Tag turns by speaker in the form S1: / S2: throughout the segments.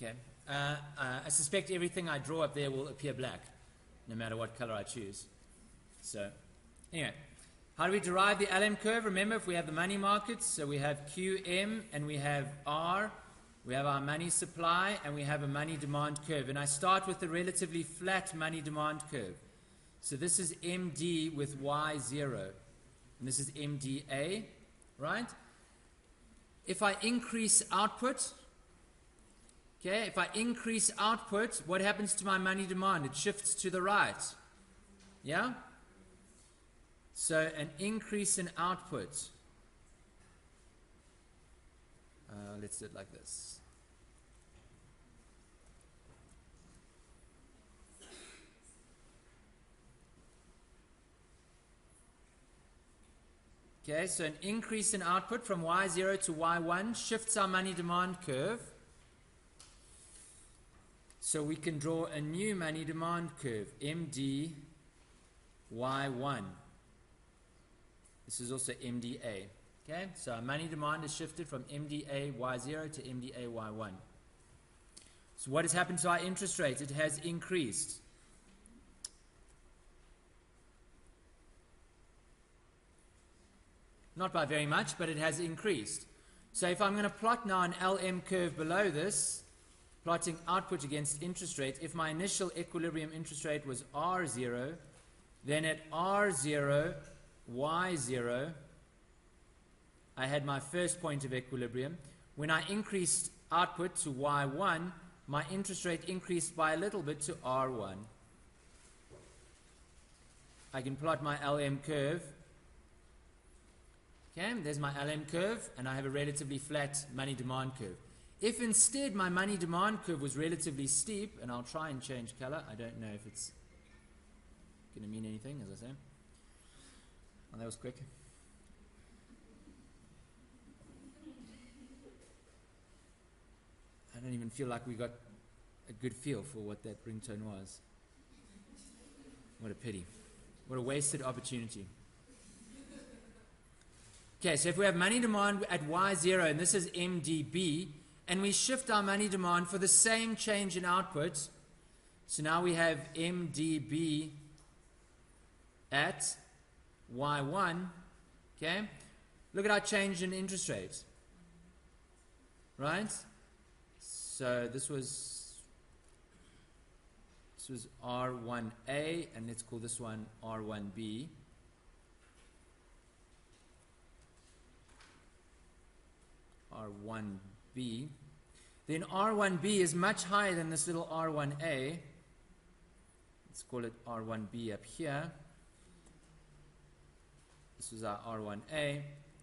S1: Okay. I suspect everything I draw up there will appear black, no matter what color I choose. So, anyway, how do we derive the Lm curve? Remember, if we have the money markets, so we have QM and we have R, we have our money supply, and we have a money demand curve. And I start with a relatively flat money demand curve. So this is MD with Y0, and this is MDA, right? If I increase output, okay, if I increase output, what happens to my money demand? It shifts to the right. Yeah? So an increase in output. Let's do it like this. Okay, so an increase in output from Y0 to Y1 shifts our money demand curve. So we can draw a new money demand curve, MD Y1. This is also MDA. Okay, so our money demand is shifted from MDA Y0 to MDA Y1. So what has happened to our interest rate? It has increased. Not by very much, but it has increased. So if I'm going to plot now an Lm curve below this, plotting output against interest rate, if my initial equilibrium interest rate was R0, then at R0, Y0, I had my first point of equilibrium. When I increased output to Y1, my interest rate increased by a little bit to R1. I can plot my Lm curve. Okay, there's my Lm curve, and I have a relatively flat money demand curve. If instead my money demand curve was relatively steep, and I'll try and change color, I don't know if it's going to mean anything, as I say. Oh, that was quick. I don't even feel like we got a good feel for what that ringtone was. What a pity. What a wasted opportunity. Okay, so if we have money demand at Y0, and this is MDB, and we shift our money demand for the same change in output, so now we have MDB at Y1, okay? Look at our change in interest rate, right? So this was R1A, and let's call this one R1B. R1B. Then R1B is much higher than this little R1A. Let's call it R1B up here. This was our R1A.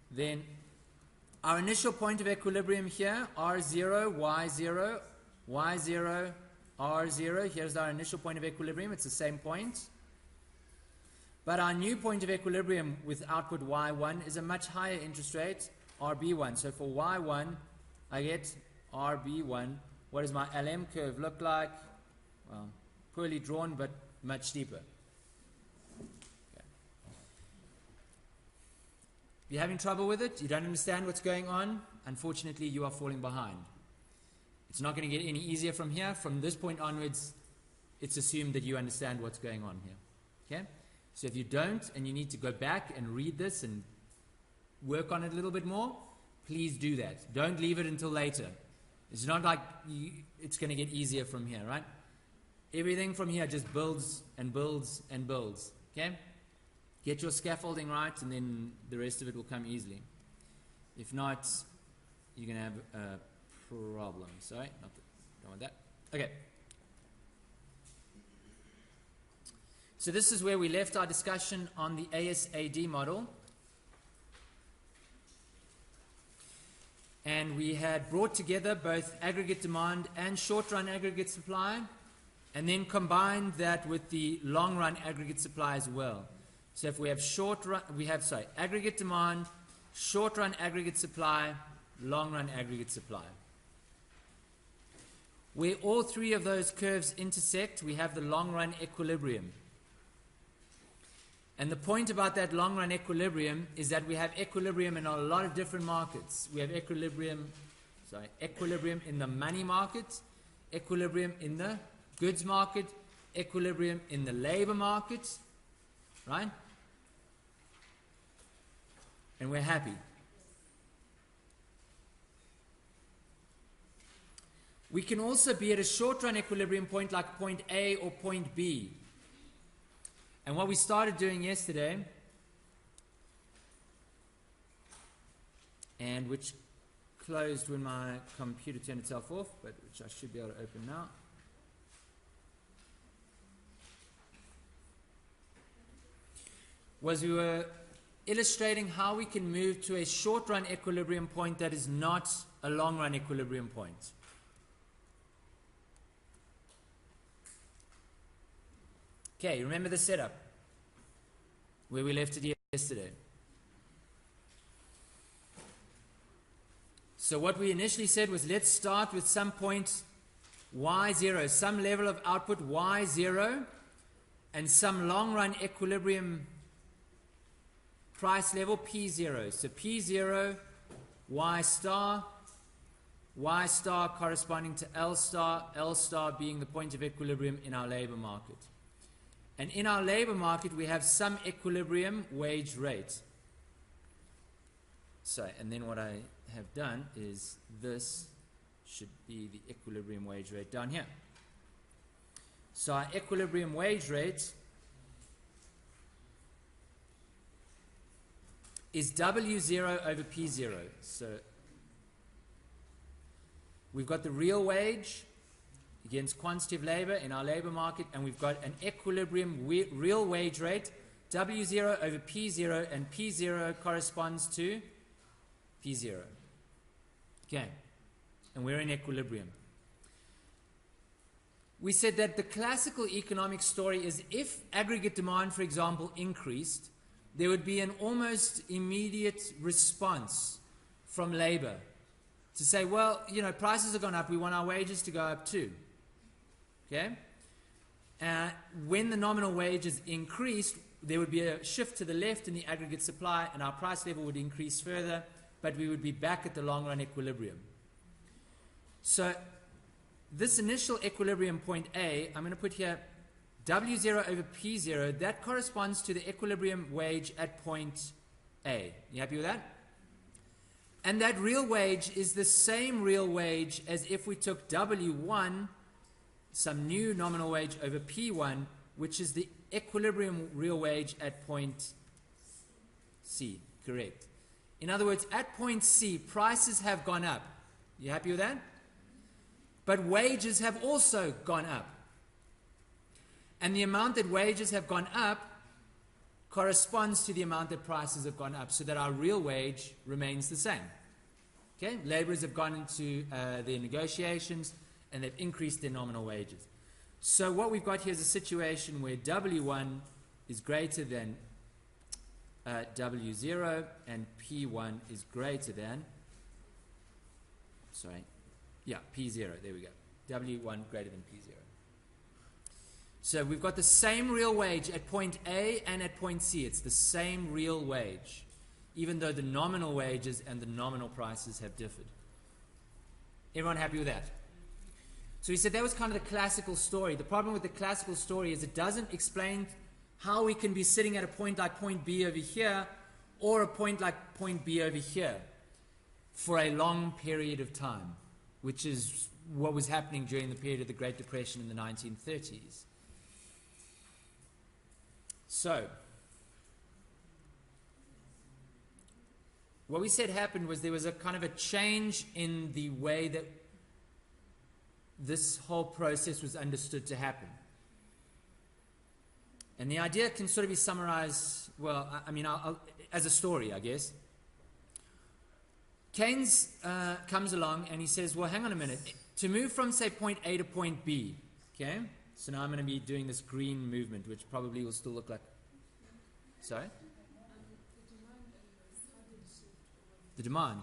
S1: Then our initial point of equilibrium here, R0, Y0, Y0, R0. Here's our initial point of equilibrium. It's the same point. But our new point of equilibrium with output Y1 is a much higher interest rate, RB1. So for Y1, I get RB1. What does my Lm curve look like? Well, poorly drawn, but much steeper. Okay. If you're having trouble with it, you don't understand what's going on, unfortunately, you are falling behind. It's not going to get any easier from here. From this point onwards, it's assumed that you understand what's going on here. Okay? So if you don't, and you need to go back and read this and work on it a little bit more, please do that. Don't leave it until later. It's not like it's going to get easier from here, right? Everything from here just builds and builds and builds. Okay? Get your scaffolding right, and then the rest of it will come easily. If not, you're going to have a problem. Sorry, don't want that. Okay. So this is where we left our discussion on the ASAD model. And we had brought together both aggregate demand and short-run aggregate supply, and then combined that with the long-run aggregate supply as well. So if we have aggregate demand, short-run aggregate supply, long-run aggregate supply. Where all three of those curves intersect, we have the long-run equilibrium. And the point about that long-run equilibrium is that we have equilibrium in a lot of different markets. We have equilibrium in the money market, equilibrium in the goods market, equilibrium in the labor market, right? And we're happy. We can also be at a short-run equilibrium point like point A or point B. And what we started doing yesterday, and which closed when my computer turned itself off, but which I should be able to open now. Was we were illustrating how we can move to a short-run equilibrium point that is not a long-run equilibrium point. Okay, remember the setup where we left it yesterday. So what we initially said was, let's start with some point y0, some level of output y0, and some long-run equilibrium price level P0. So P0, Y star corresponding to L star being the point of equilibrium in our labor market. And in our labor market, we have some equilibrium wage rate. So, and then what I have done is this should be the equilibrium wage rate down here. So our equilibrium wage rate is W0 over P0. So we've got the real wage against quantity of labor in our labor market, and we've got an equilibrium real wage rate, W0 over P0, and P0 corresponds to P0. Okay, and we're in equilibrium. We said that the classical economic story is if aggregate demand, for example, increased, there would be an almost immediate response from labor to say, well, you know, prices have gone up, we want our wages to go up too. Okay? When the nominal wages increased, there would be a shift to the left in the aggregate supply, and our price level would increase further, but we would be back at the long-run equilibrium. So this initial equilibrium point A, I'm going to put here W0 over P0, that corresponds to the equilibrium wage at point A. You happy with that? And that real wage is the same real wage as if we took W1, some new nominal wage, over P1, which is the equilibrium real wage at point C. Correct. In other words, at point C, prices have gone up. You happy with that? But wages have also gone up. And the amount that wages have gone up corresponds to the amount that prices have gone up, so that our real wage remains the same. Okay? Laborers have gone into their negotiations, and they've increased their nominal wages. So what we've got here is a situation where W1 is greater than W0, and P1 is greater than, P0, there we go. W1 greater than P0. So we've got the same real wage at point A and at point C. It's the same real wage, even though the nominal wages and the nominal prices have differed. Everyone happy with that? So we said that was kind of the classical story. The problem with the classical story is it doesn't explain how we can be sitting at a point like point B over here, or a point like point B over here, for a long period of time, which is what was happening during the period of the Great Depression in the 1930s. So, what we said happened was there was a kind of a change in the way that this whole process was understood to happen. And the idea can sort of be summarized, well, I'll, as a story, I guess. Keynes comes along and he says, well, hang on a minute. To move from, say, point A to point B, okay? So now I'm going to be doing this green movement, which probably will still look like... Sorry? The demand.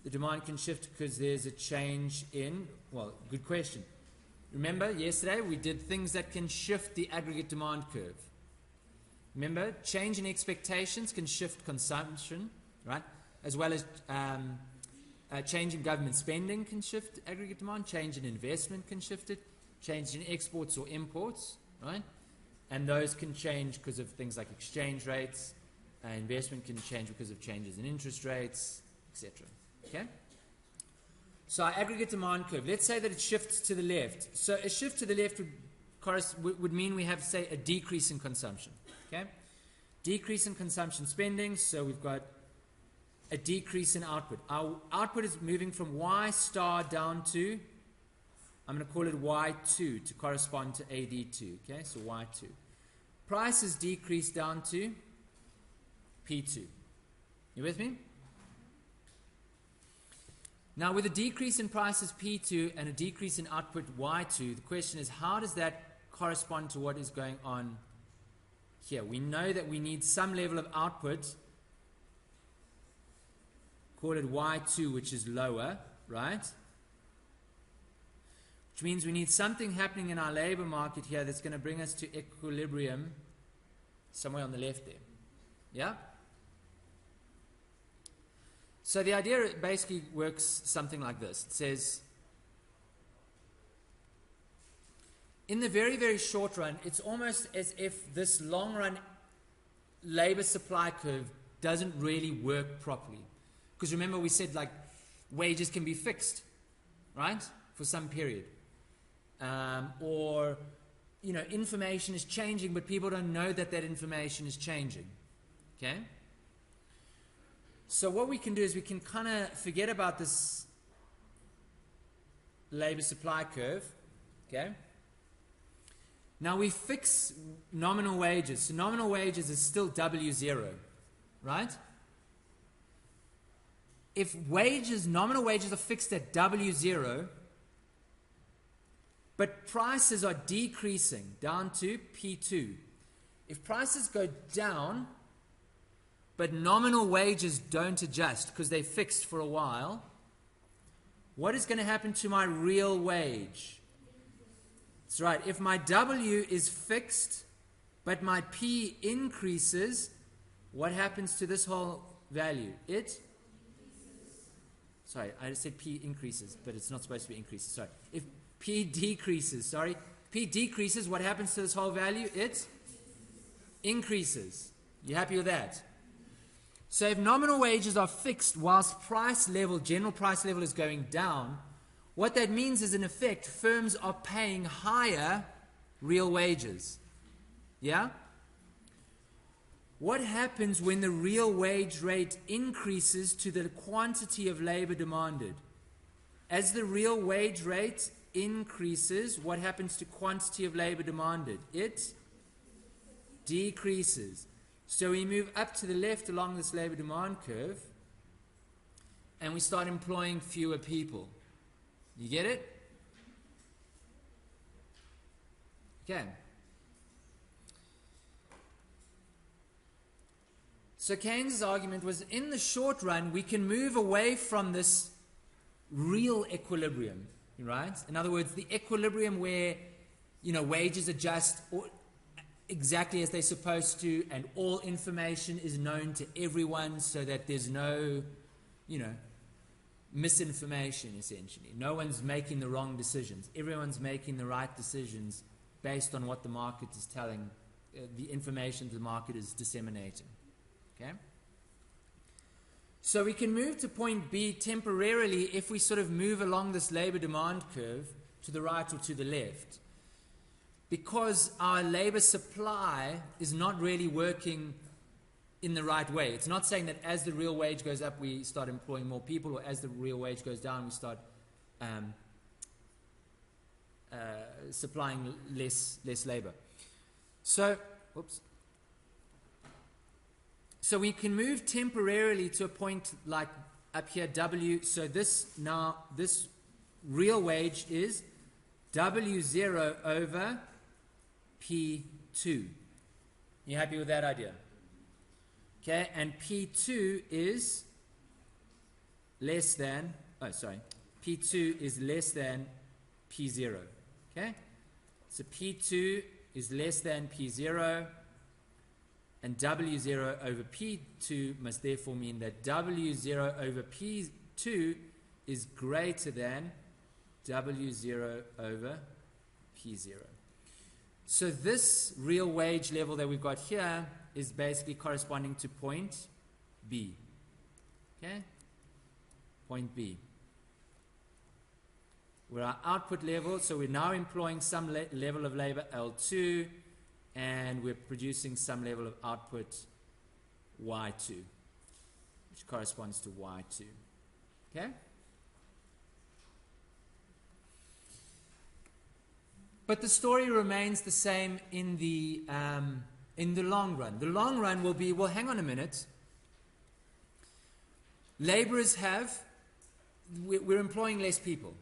S1: The demand can shift because there's a change in... Well, good question. Remember, yesterday we did things that can shift the aggregate demand curve. Remember, change in expectations can shift consumption, right? As well as Change in government spending can shift aggregate demand. Change in investment can shift it. Change in exports or imports, right? And those can change because of things like exchange rates. Investment can change because of changes in interest rates, etc. Okay? So our aggregate demand curve, let's say that it shifts to the left. So a shift to the left would mean we have, say, a decrease in consumption. Okay? Decrease in consumption spending, so we've got a decrease in output. Our output is moving from Y star down to, I'm going to call it Y2 to correspond to AD2. Okay, so Y2. Prices decrease down to P2. You with me? Now, with a decrease in prices P2 and a decrease in output Y2, the question is, how does that correspond to what is going on here? We know that we need some level of output, call it Y2, which is lower, right? Which means we need something happening in our labor market here that's going to bring us to equilibrium somewhere on the left there. Yeah? So the idea basically works something like this. It says, in the very, very short run, it's almost as if this long run labor supply curve doesn't really work properly. Because remember we said like wages can be fixed, right, for some period. Or, you know, information is changing, but people don't know that that information is changing. Okay? So what we can do is we can kind of forget about this labor supply curve. Okay? Now we fix nominal wages. So nominal wages is still W0, right? If nominal wages are fixed at W0, but prices are decreasing down to P2. If prices go down, but nominal wages don't adjust because they're fixed for a while, what is going to happen to my real wage? That's right. If my W is fixed, but my P increases, what happens to this whole value? Sorry, I just said P increases, but it's not supposed to be increases. Sorry. If P decreases, what happens to this whole value? It increases. You happy with that? So if nominal wages are fixed whilst general price level is going down, what that means is, in effect, firms are paying higher real wages. Yeah? What happens when the real wage rate increases to the quantity of labor demanded? As the real wage rate increases, what happens to quantity of labor demanded? It decreases. So we move up to the left along this labor demand curve, and we start employing fewer people. You get it? Okay. So Keynes' argument was, in the short run, we can move away from this real equilibrium, right? In other words, the equilibrium where, you know, wages adjust exactly as they're supposed to, and all information is known to everyone so that there's no, you know, misinformation, essentially. No one's making the wrong decisions. Everyone's making the right decisions based on what the market is telling, the information the market is disseminating. Okay? So we can move to point B temporarily if we sort of move along this labor demand curve to the right or to the left, because our labor supply is not really working in the right way. It's not saying that as the real wage goes up, we start employing more people, or as the real wage goes down, we start supplying less labor. So, So we can move temporarily to a point like up here, W. So this real wage is W0 over P2. You happy with that idea? Okay, and P2 is less than, P2 is less than P0. Okay, so P2 is less than P0, and W0 over P2 must therefore mean that W0 over P2 is greater than W0 over P0. So this real wage level that we've got here is basically corresponding to point B. Okay? Point B. We're our output level, so we're now employing some level of labor, L2, and we're producing some level of output, Y2, which corresponds to Y2. Okay? But the story remains the same in the long run. The long run will be, well, hang on a minute. Laborers we're employing less people.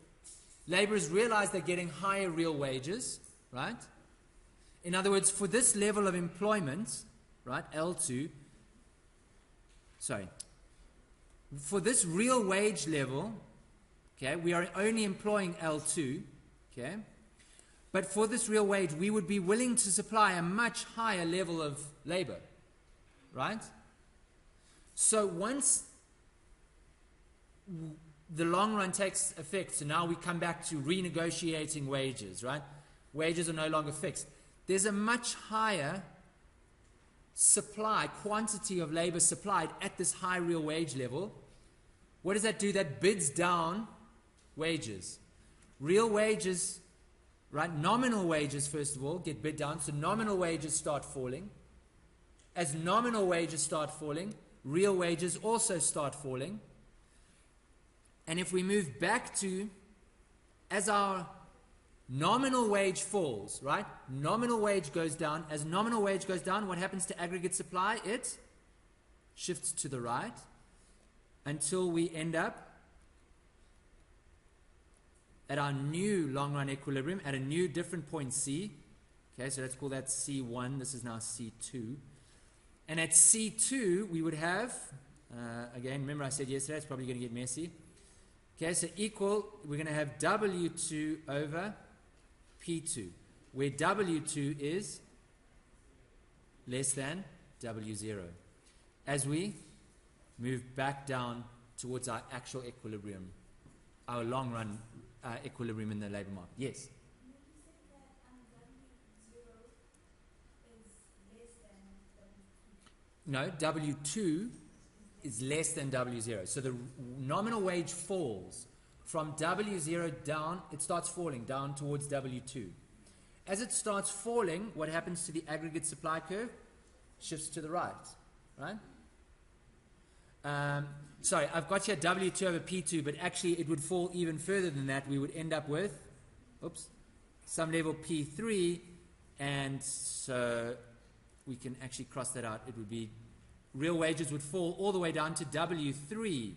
S1: Laborers realize they're getting higher real wages, right? In other words, for this level of employment, right, L2, for this real wage level, okay, we are only employing L2, okay? But for this real wage, we would be willing to supply a much higher level of labor, right? So once the long run takes effect, so now we come back to renegotiating wages, right? Wages are no longer fixed. There's a much higher quantity of labor supplied at this high real wage level. What does that do? That bids down wages. Real wages, right? Nominal wages, first of all, get bid down, so nominal wages start falling. As nominal wages start falling, real wages also start falling. And if we move back to, as our nominal wage falls, right? Nominal wage goes down. As nominal wage goes down, what happens to aggregate supply? It shifts to the right until we end up at our new long run equilibrium at a new different point C. Okay, so let's call that C1. This is now C2. And at C2, we would have, again, remember I said yesterday, it's probably going to get messy. Okay, so equal, we're going to have W2 over P2, where W2 is less than W0. As we move back down towards our actual equilibrium, our long run equilibrium in the labor market. Yes? No, W2 is less than W0. So the nominal wage falls from W0 down, it starts falling down towards W2. As it starts falling, what happens to the aggregate supply curve? Shifts to the right, right? Sorry, I've got here W2 over P2, but actually it would fall even further than that. We would end up with, some level P3, and so we can actually cross that out. It would be, real wages would fall all the way down to W3,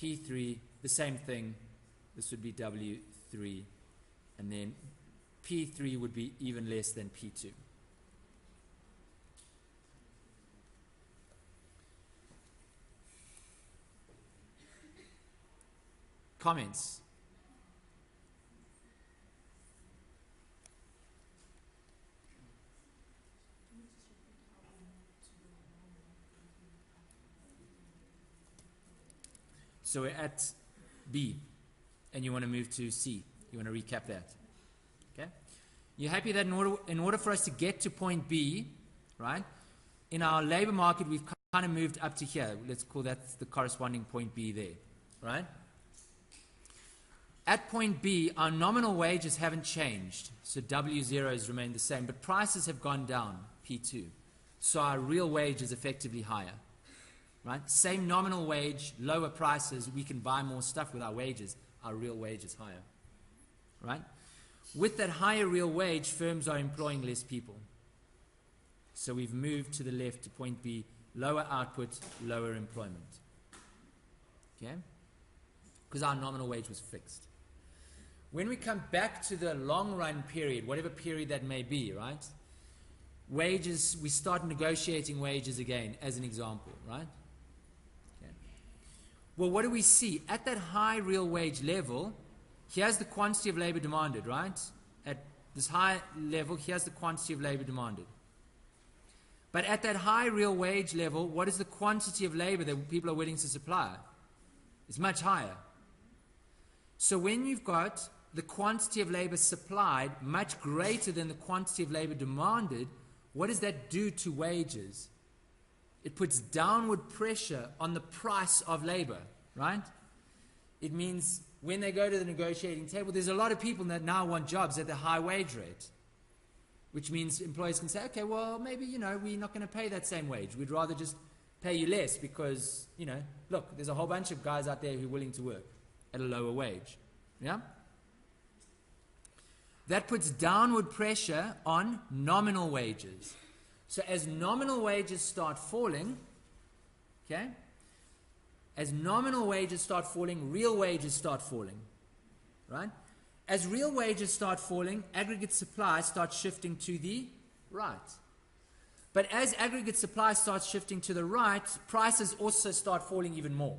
S1: P3, the same thing. This would be W3, and then P3 would be even less than P2. Comments? So we're at B, and you want to move to C. You want to recap that. Okay? You're happy that in order for us to get to point B, right, in our labor market, we've kind of moved up to here. Let's call that the corresponding point B there, right? At point B, our nominal wages haven't changed, so W0 has remained the same, but prices have gone down, P2. So our real wage is effectively higher. Right? Same nominal wage, lower prices, we can buy more stuff with our wages. Our real wage is higher. Right? With that higher real wage, firms are employing less people. So we've moved to the left to point B, lower output, lower employment. Okay? Because our nominal wage was fixed. When we come back to the long run period, whatever period that may be, right? Wages, we start negotiating wages again, as an example, right? Well, what do we see? At that high real wage level, here's the quantity of labor demanded, right? At this high level, here's the quantity of labor demanded. But at that high real wage level, what is the quantity of labor that people are willing to supply? It's much higher, So when you've got the quantity of labor supplied much greater than the quantity of labor demanded, what does that do to wages? It puts downward pressure on the price of labor, right? It means when they go to the negotiating table, there's a lot of people that now want jobs at the high wage rate, which means employers can say, okay, well, maybe, we're not going to pay that same wage. We'd rather just pay you less because, look, there's a whole bunch of guys out there who are willing to work at a lower wage. Yeah? That puts downward pressure on nominal wages. So as nominal wages start falling, okay, as nominal wages start falling, real wages start falling, right? As real wages start falling, aggregate supply starts shifting to the right. But as aggregate supply starts shifting to the right, prices also start falling even more,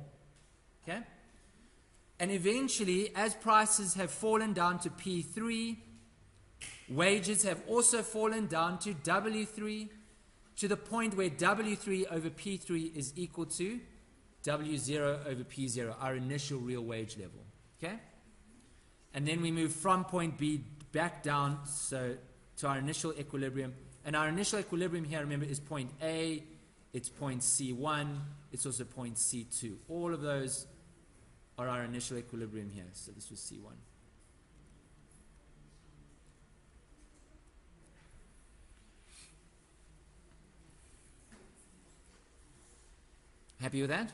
S1: okay? And eventually, as prices have fallen down to P3, wages have also fallen down to W3, to the point where W3 over P3 is equal to W0 over P0, our initial real wage level. Okay? And then we move from point B back down to our initial equilibrium. And our initial equilibrium here, remember, is point A, it's point C1, it's also point C2. All of those are our initial equilibrium here. So this was C1. Happy with that?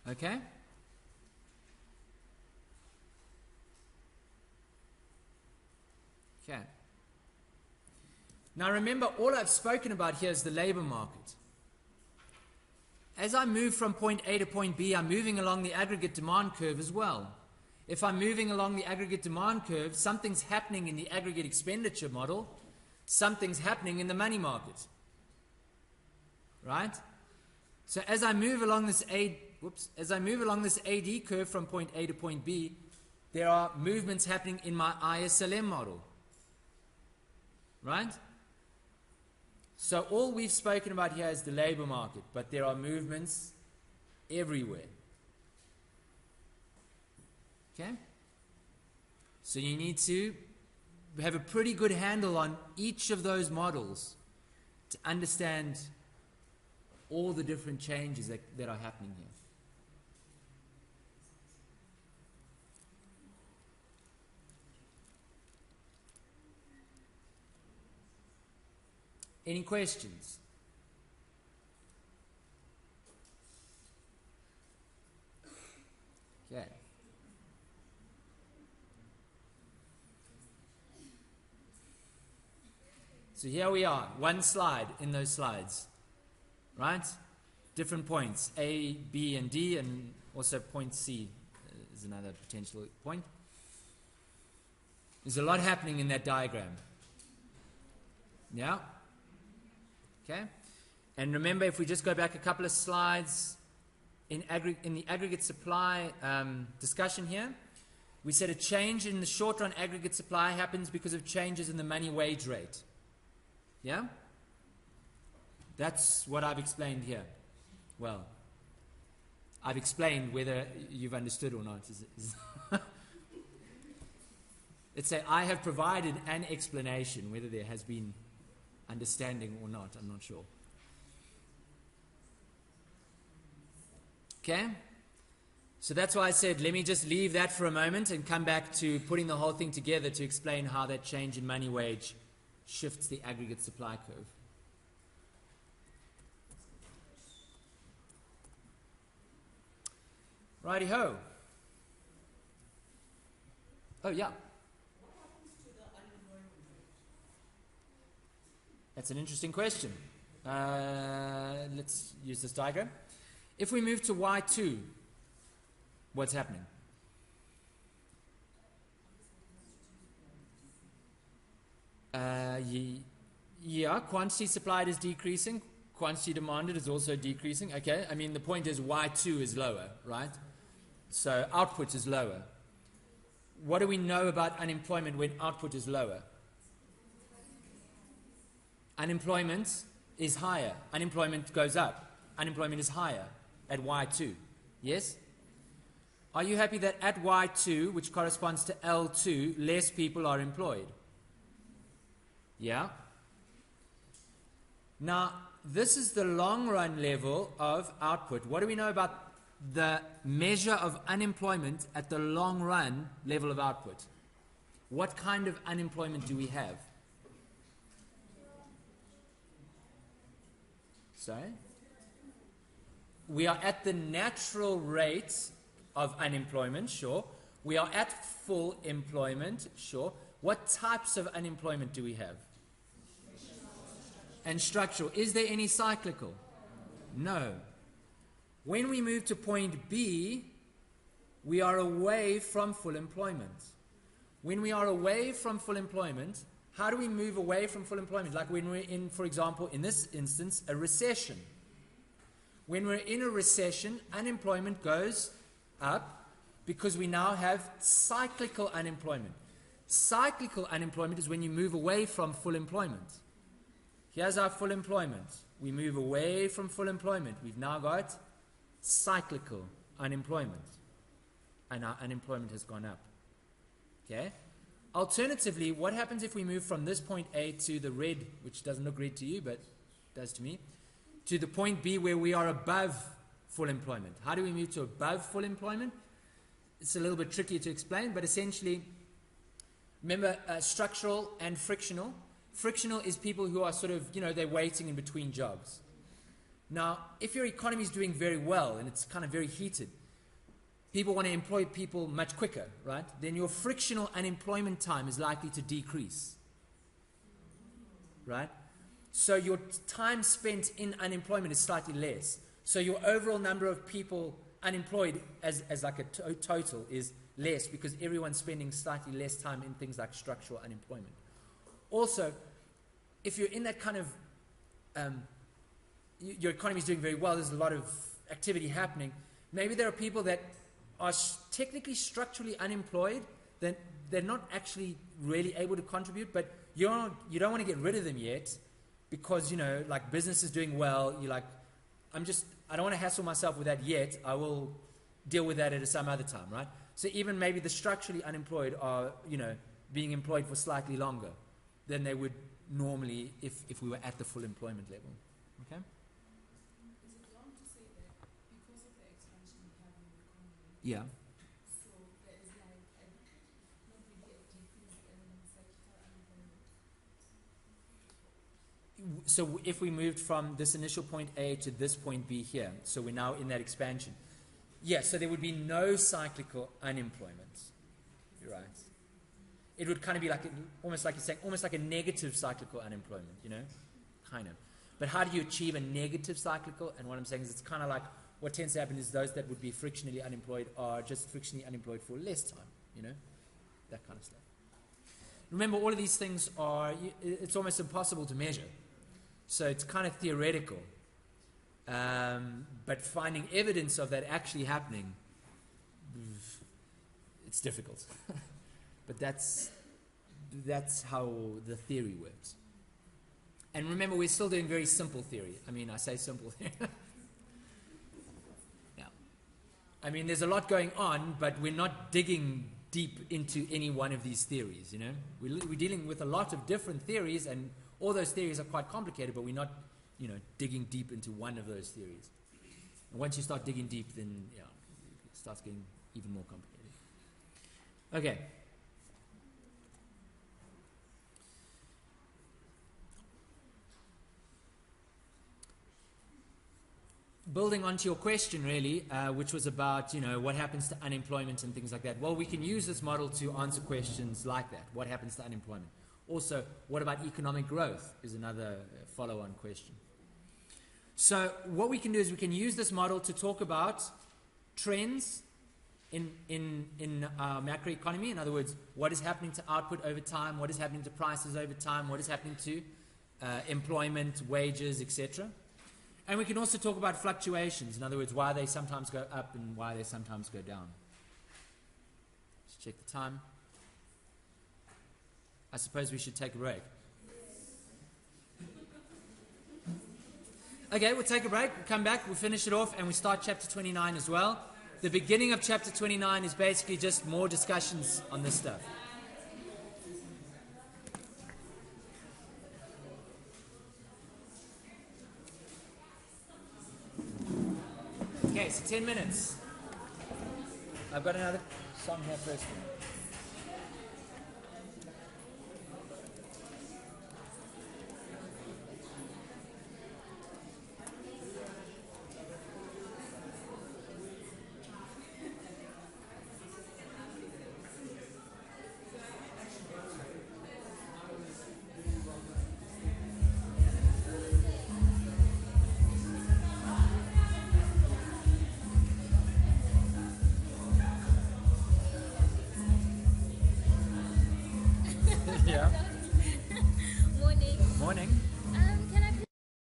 S1: Okay? Okay. Now remember, all I've spoken about here is the labor market. As I move from point A to point B, I'm moving along the aggregate demand curve as well. If I'm moving along the aggregate demand curve, something's happening in the aggregate expenditure model. Something's happening in the money market, right? So as I move along this AD curve from point A to point B, there are movements happening in my ISLM model, right? So all we've spoken about here is the labor market, but there are movements everywhere. Okay? So you need to have a pretty good handle on each of those models to understand all the different changes that are happening here. Any questions? Okay. So here we are, one slide in those slides, right? Different points, A, B, and D, and also point C is another potential point. There's a lot happening in that diagram. Yeah? Okay? And remember, if we just go back a couple of slides, in the aggregate supply discussion here, we said a change in the short run aggregate supply happens because of changes in the money wage rate. Yeah? That's what I've explained here. Well, I've explained whether you've understood or not. Let's say I have provided an explanation, whether there has been understanding or not, I'm not sure. Okay? So that's why I said, let me just leave that for a moment and come back to putting the whole thing together to explain how that change in money wage shifts the aggregate supply curve. Righty-ho. Oh, yeah. That's an interesting question. Let's use this diagram. If we move to Y2, what's happening? Yeah, quantity supplied is decreasing. Quantity demanded is also decreasing. Okay, I mean, the point is Y2 is lower, right? So output is lower. What do we know about unemployment when output is lower? Unemployment is higher. Unemployment goes up. Unemployment is higher. at Y2. Yes? Are you happy that at Y2, which corresponds to L2, less people are employed? Yeah? Now, this is the long run level of output. What do we know about the measure of unemployment at the long run level of output? What kind of unemployment do we have? Sorry? We are at the natural rate of unemployment, sure. We are at full employment, sure. What types of unemployment do we have? And structural. Is there any cyclical? No. When we move to point B, we are away from full employment. When we are away from full employment, how do we move away from full employment? Like when we're in, for example, in this instance, a recession. When we're in a recession, unemployment goes up because we now have cyclical unemployment. Cyclical unemployment is when you move away from full employment. Here's our full employment. We move away from full employment. We've now got cyclical unemployment. And our unemployment has gone up. Okay? Alternatively, what happens if we move from this point A to the red, which doesn't look red to you, but does to me, to the point B where we are above full employment? How do we move to above full employment? It's a little bit tricky to explain, but essentially, remember structural and frictional. Frictional is people who are sort of, they're waiting in between jobs. Now, if your economy is doing very well and it's kind of very heated, people want to employ people much quicker, right? Then your frictional unemployment time is likely to decrease, right? So your time spent in unemployment is slightly less. So your overall number of people unemployed as like a total is less because everyone's spending slightly less time in things like structural unemployment. Also, if you're in that kind of, your economy is doing very well, there's a lot of activity happening, maybe there are people that are technically structurally unemployed, then they're not actually really able to contribute, but you don't want to get rid of them yet because, like business is doing well, you're like, I don't want to hassle myself with that yet, I will deal with that at some other time, right? So even maybe the structurally unemployed are, being employed for slightly longer than they would normally if we were at the full employment level. Okay?
S2: Is it wrong to say that because of the expansion we have in the economy,
S1: Yeah.
S2: so there is like not really a decrease in cyclical unemployment?
S1: So if we moved from this initial point A to this point B here, so we're now in that expansion. Yeah, so there would be no cyclical unemployment. You're right. It would kind of be like, almost like you're saying, almost like a negative cyclical unemployment, kind of. But how do you achieve a negative cyclical? And what I'm saying is it's kind of like what tends to happen is those that would be frictionally unemployed are just frictionally unemployed for less time, that kind of stuff. Remember, all of these things it's almost impossible to measure. So it's kind of theoretical. But finding evidence of that actually happening, it's difficult. But that's how the theory works. And remember, we're still doing very simple theory. I say simple theory. Yeah. There's a lot going on, but we're not digging deep into any one of these theories, We're dealing with a lot of different theories, and all those theories are quite complicated, but we're not, digging deep into one of those theories. And once you start digging deep, then, it starts getting even more complicated. Okay. Building onto your question, really, which was about, what happens to unemployment and things like that. Well, we can use this model to answer questions like that. What happens to unemployment? Also, what about economic growth is another follow-on question. So what we can do is we can use this model to talk about trends in our macroeconomy. In other words, what is happening to output over time? What is happening to prices over time? What is happening to employment, wages, etc.? And we can also talk about fluctuations. In other words, why they sometimes go up and why they sometimes go down. Let's check the time. I suppose we should take a break. Okay, we'll take a break. We'll come back. We'll finish it off, and we start chapter 29 as well. The beginning of chapter 29 is basically just more discussions on this stuff. Okay, so 10 minutes. I've got another song here first.